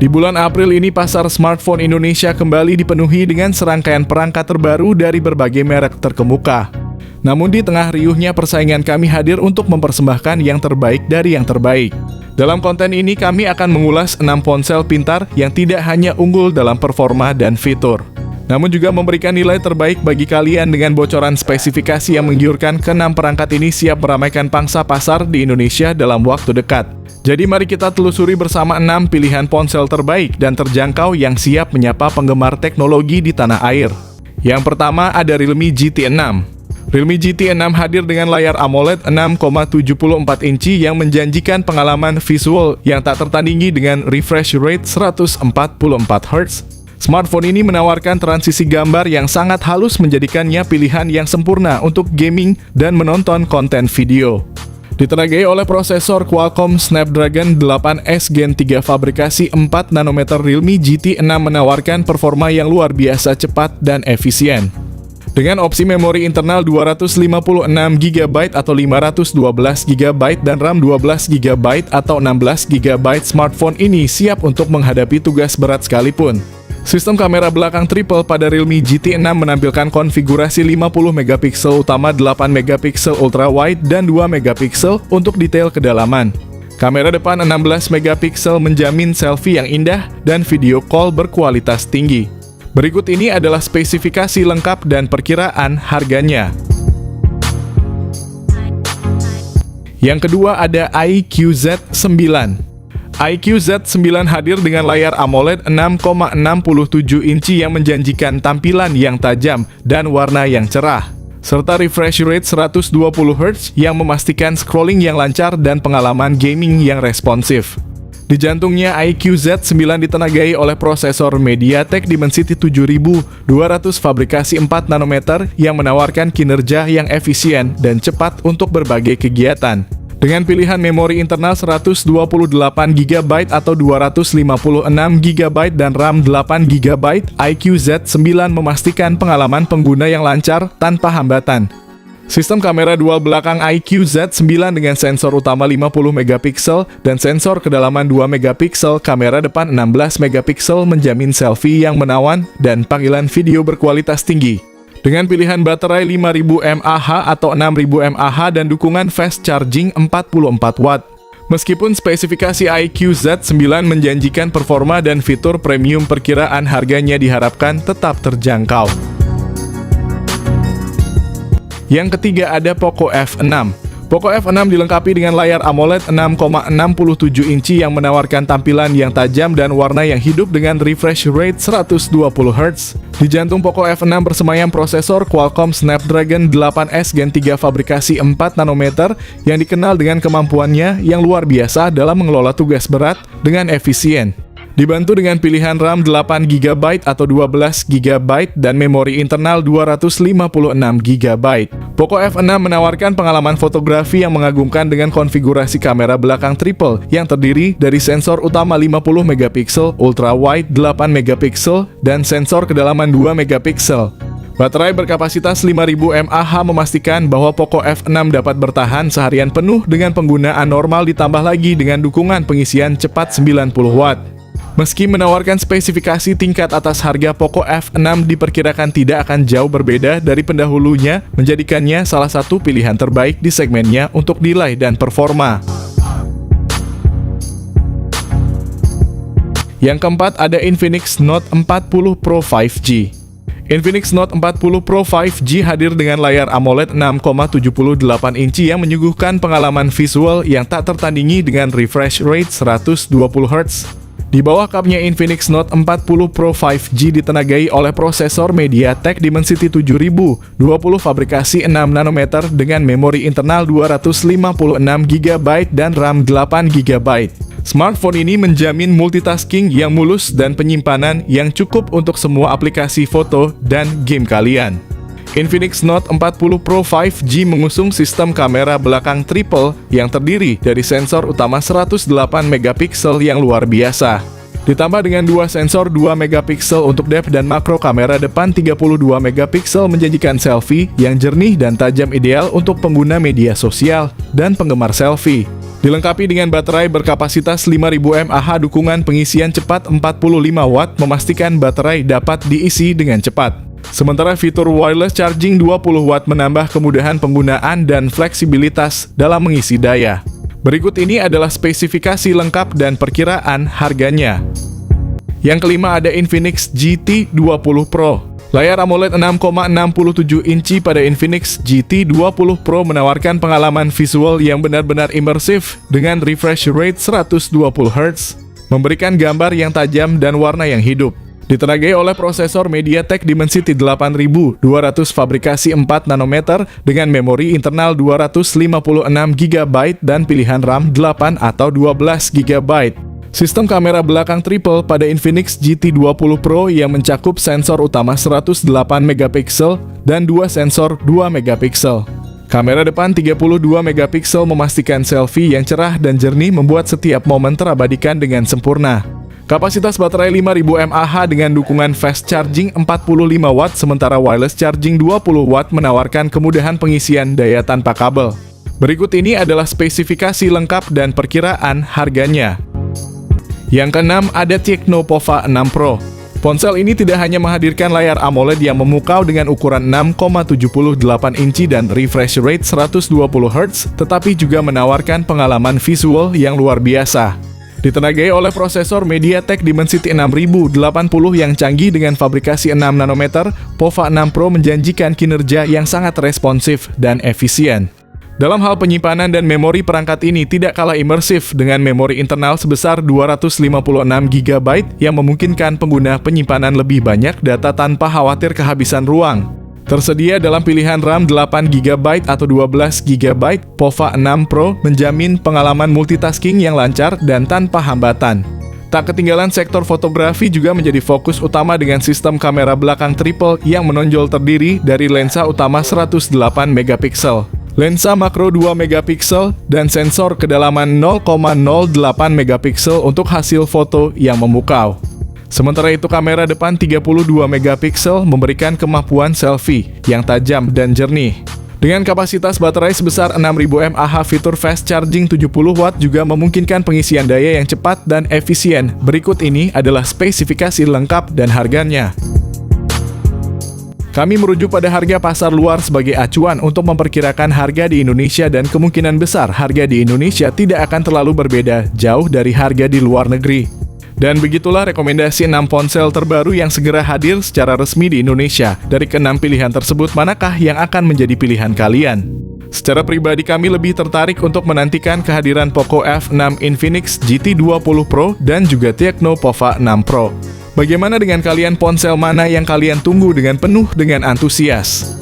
Di bulan April ini, pasar smartphone Indonesia kembali dipenuhi dengan serangkaian perangkat terbaru dari berbagai merek terkemuka. Namun di tengah riuhnya persaingan, kami hadir untuk mempersembahkan yang terbaik dari yang terbaik. Dalam konten ini kami akan mengulas 6 ponsel pintar yang tidak hanya unggul dalam performa dan fitur, namun juga memberikan nilai terbaik bagi kalian dengan bocoran spesifikasi yang menggiurkan. Ke-6 perangkat ini siap meramaikan pangsa pasar di Indonesia dalam waktu dekat. Jadi mari kita telusuri bersama 6 pilihan ponsel terbaik dan terjangkau yang siap menyapa penggemar teknologi di tanah air. Yang pertama ada Realme GT 6. Realme GT 6 hadir dengan layar AMOLED 6,74 inci yang menjanjikan pengalaman visual yang tak tertandingi dengan refresh rate 144 Hz. Smartphone ini menawarkan transisi gambar yang sangat halus, menjadikannya pilihan yang sempurna untuk gaming dan menonton konten video. Ditenagai oleh prosesor Qualcomm Snapdragon 8S Gen 3 fabrikasi 4 nanometer, Realme GT 6 menawarkan performa yang luar biasa cepat dan efisien. Dengan opsi memori internal 256GB atau 512GB dan RAM 12GB atau 16GB, smartphone ini siap untuk menghadapi tugas berat sekalipun. Sistem kamera belakang triple pada Realme GT 6 menampilkan konfigurasi 50MP utama, 8MP ultra wide, dan 2MP untuk detail kedalaman. Kamera depan 16MP menjamin selfie yang indah dan video call berkualitas tinggi. Berikut ini adalah spesifikasi lengkap dan perkiraan harganya. Yang kedua ada iQOO Z9. iQOO Z9 hadir dengan layar AMOLED 6,67 inci yang menjanjikan tampilan yang tajam dan warna yang cerah, serta refresh rate 120 Hz yang memastikan scrolling yang lancar dan pengalaman gaming yang responsif. Di jantungnya, iQOO Z9 ditenagai oleh prosesor MediaTek Dimensity 7200 fabrikasi 4 nanometer yang menawarkan kinerja yang efisien dan cepat untuk berbagai kegiatan. Dengan pilihan memori internal 128GB atau 256GB dan RAM 8GB, iQOO Z9 memastikan pengalaman pengguna yang lancar tanpa hambatan. Sistem kamera dual belakang iQOO Z9 dengan sensor utama 50MP dan sensor kedalaman 2MP, kamera depan 16MP menjamin selfie yang menawan dan panggilan video berkualitas tinggi. Dengan pilihan baterai 5000 mAh atau 6000 mAh dan dukungan fast charging 44 watt. Meskipun spesifikasi iQOO Z9 menjanjikan performa dan fitur premium, perkiraan harganya diharapkan tetap terjangkau. Yang ketiga ada Poco F6. Poco F6 dilengkapi dengan layar AMOLED 6,67 inci yang menawarkan tampilan yang tajam dan warna yang hidup dengan refresh rate 120 Hz. Di jantung Poco F6 bersemayam prosesor Qualcomm Snapdragon 8S Gen 3 fabrikasi 4 nanometer yang dikenal dengan kemampuannya yang luar biasa dalam mengelola tugas berat dengan efisien. Dibantu dengan pilihan RAM 8GB atau 12GB dan memori internal 256GB. Poco F6 menawarkan pengalaman fotografi yang mengagumkan dengan konfigurasi kamera belakang triple yang terdiri dari sensor utama 50MP, ultra wide 8MP, dan sensor kedalaman 2MP. Baterai berkapasitas 5000 mAh memastikan bahwa Poco F6 dapat bertahan seharian penuh dengan penggunaan normal, ditambah lagi dengan dukungan pengisian cepat 90 watt. Meski menawarkan spesifikasi tingkat atas, harga Poco F6 diperkirakan tidak akan jauh berbeda dari pendahulunya, menjadikannya salah satu pilihan terbaik di segmennya untuk nilai dan performa. Yang keempat ada Infinix Note 40 Pro 5G. Infinix Note 40 Pro 5G hadir dengan layar AMOLED 6,78 inci yang menyuguhkan pengalaman visual yang tak tertandingi dengan refresh rate 120 Hz. Di bawah kapnya, Infinix Note 40 Pro 5G ditenagai oleh prosesor MediaTek Dimensity 7020 fabrikasi 6 nanometer dengan memori internal 256GB dan RAM 8GB. Smartphone ini menjamin multitasking yang mulus dan penyimpanan yang cukup untuk semua aplikasi foto dan game kalian. Infinix Note 40 Pro 5G mengusung sistem kamera belakang triple yang terdiri dari sensor utama 108MP yang luar biasa, ditambah dengan dua sensor 2MP untuk depth dan makro. Kamera depan 32MP menjanjikan selfie yang jernih dan tajam, ideal untuk pengguna media sosial dan penggemar selfie. Dilengkapi dengan baterai berkapasitas 5000 mAh, dukungan pengisian cepat 45 watt memastikan baterai dapat diisi dengan cepat. Sementara fitur wireless charging 20 watt menambah kemudahan penggunaan dan fleksibilitas dalam mengisi daya. Berikut ini adalah spesifikasi lengkap dan perkiraan harganya. Yang kelima ada Infinix GT 20 Pro. Layar AMOLED 6,67 inci pada Infinix GT 20 Pro menawarkan pengalaman visual yang benar-benar imersif dengan refresh rate 120 Hz, memberikan gambar yang tajam dan warna yang hidup. Ditenagai oleh prosesor MediaTek Dimensity 8200 fabrikasi 4 nanometer dengan memori internal 256 GB dan pilihan RAM 8 atau 12 GB. Sistem kamera belakang triple pada Infinix GT 20 Pro yang mencakup sensor utama 108 megapiksel dan dua sensor 2 megapiksel. Kamera depan 32 megapiksel memastikan selfie yang cerah dan jernih membuat setiap momen terabadikan dengan sempurna. Kapasitas baterai 5000 mAh dengan dukungan fast charging 45 watt, sementara wireless charging 20 watt menawarkan kemudahan pengisian daya tanpa kabel. Berikut ini adalah spesifikasi lengkap dan perkiraan harganya. Yang keenam ada Tecno Pova 6 Pro. Ponsel ini tidak hanya menghadirkan layar AMOLED yang memukau dengan ukuran 6,78 inci dan refresh rate 120 Hz, tetapi juga menawarkan pengalaman visual yang luar biasa. Ditenagai oleh prosesor MediaTek Dimensity 6080 yang canggih dengan fabrikasi 6 nanometer, Pova 6 Pro menjanjikan kinerja yang sangat responsif dan efisien. Dalam hal penyimpanan dan memori, perangkat ini tidak kalah imersif dengan memori internal sebesar 256 GB yang memungkinkan pengguna penyimpanan lebih banyak data tanpa khawatir kehabisan ruang. Tersedia dalam pilihan RAM 8 GB atau 12 GB, Pova 6 Pro menjamin pengalaman multitasking yang lancar dan tanpa hambatan. Tak ketinggalan, sektor fotografi juga menjadi fokus utama dengan sistem kamera belakang triple yang menonjol terdiri dari lensa utama 108 megapiksel, lensa makro 2 megapiksel, dan sensor kedalaman 0,08 megapiksel untuk hasil foto yang memukau. Sementara itu, kamera depan 32 megapiksel memberikan kemampuan selfie yang tajam dan jernih. Dengan kapasitas baterai sebesar 6000 mAh, fitur fast charging 70 watt juga memungkinkan pengisian daya yang cepat dan efisien. Berikut ini adalah spesifikasi lengkap dan harganya. Kami merujuk pada harga pasar luar sebagai acuan untuk memperkirakan harga di Indonesia, dan kemungkinan besar harga di Indonesia tidak akan terlalu berbeda jauh dari harga di luar negeri. Dan begitulah rekomendasi 6 ponsel terbaru yang segera hadir secara resmi di Indonesia. Dari ke-6 pilihan tersebut, manakah yang akan menjadi pilihan kalian? Secara pribadi, kami lebih tertarik untuk menantikan kehadiran Poco F6, Infinix GT 20 Pro, dan juga Tecno Pova 6 Pro. Bagaimana dengan kalian? Ponsel mana yang kalian tunggu dengan penuh dengan antusias?